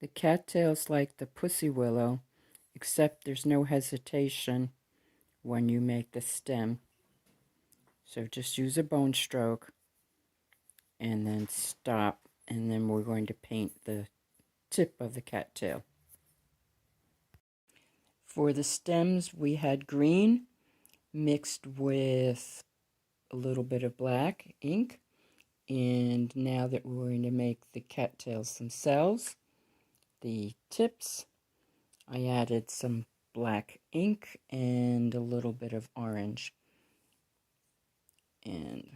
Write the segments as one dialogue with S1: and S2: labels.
S1: The cattails like the pussy willow, except there's no hesitation when you make the stem. So just use a bone stroke and then stop, and then we're going to paint the tip of the cattail. For the stems, we had green mixed with a little bit of black ink. And now that we're going to make the cattails themselves, the tips, I added some black ink and a little bit of orange. And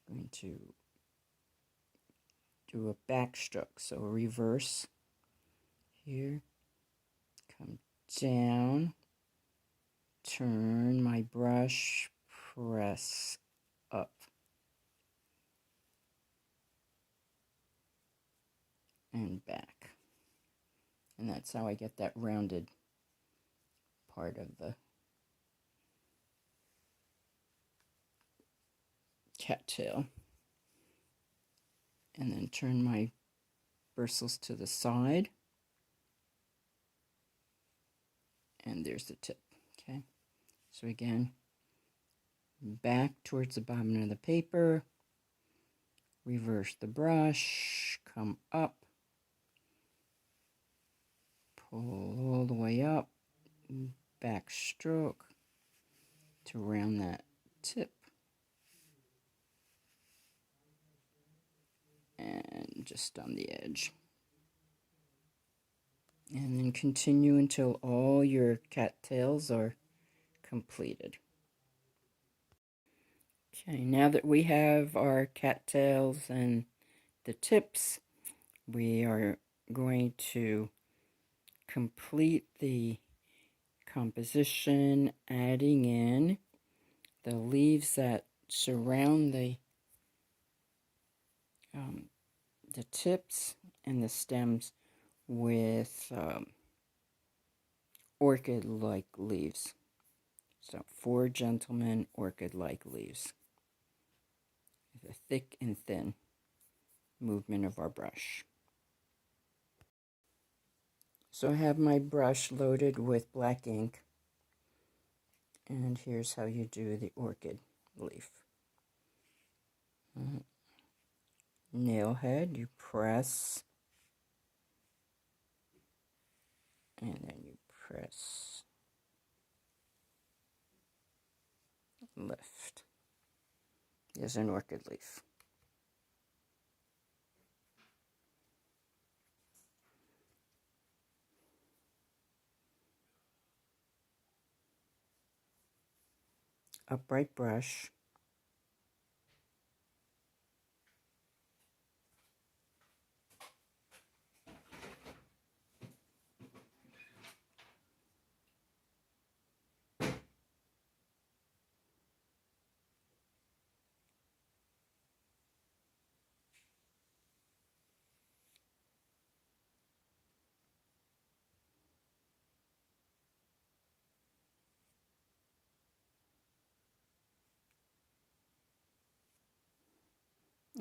S1: I'm going to do a back stroke, so reverse here, come down, turn my brush, press up. And back. And that's how I get that rounded part of the cattail. And then turn my bristles to the side. And there's the tip. Okay. So again, back towards the bottom of the paper, reverse the brush, come up, pull all the way up, back stroke to round that tip. And just on the edge. And then continue until all your cattails are completed. Okay, now that we have our cattails and the tips, we are going to complete the composition, adding in the leaves that surround the tips and the stems with orchid-like leaves. So 4 gentlemen orchid-like leaves. With a thick and thin movement of our brush. So I have my brush loaded with black ink. And here's how you do the orchid leaf. Nail head, you press, and then you press, lift. There's an orchid leaf. Upright brush.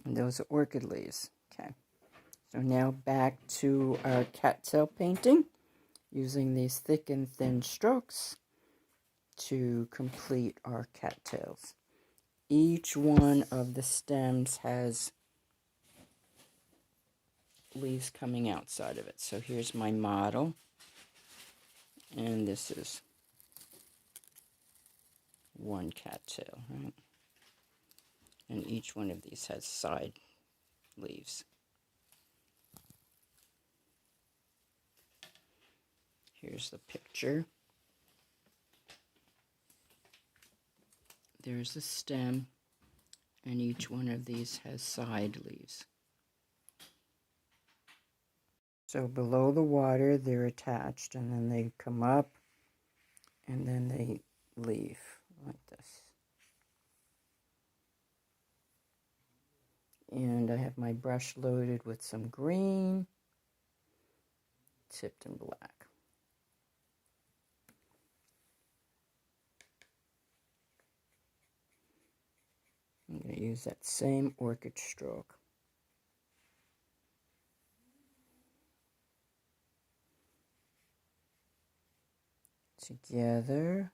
S1: And those are orchid leaves. Okay. So now back to our cattail painting, using these thick and thin strokes to complete our cattails. Each one of the stems has leaves coming outside of it. So here's my model, and this is one cattail, right? And each one of these has side leaves. Here's the picture. There's the stem, and each one of these has side leaves. So below the water, they're attached, and then they come up, and then they leave like this. And I have my brush loaded with some green, tipped in black. I'm going to use that same orchid stroke. together,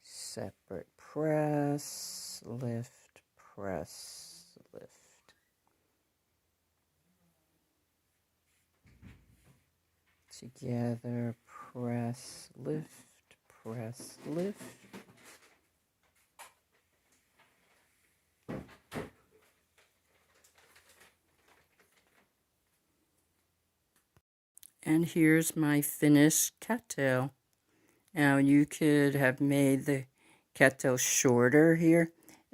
S1: separate press, lift, press, lift. Together, press, lift, press, lift. And here's my finished cattail. Now you could have made the cattail shorter here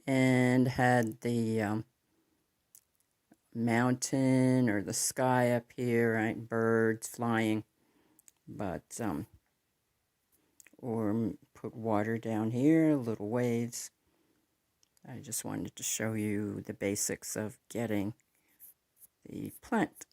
S1: and had the mountain or the sky up here, right? Birds flying, but or put water down here, little waves. I just wanted to show you the basics of getting the plant.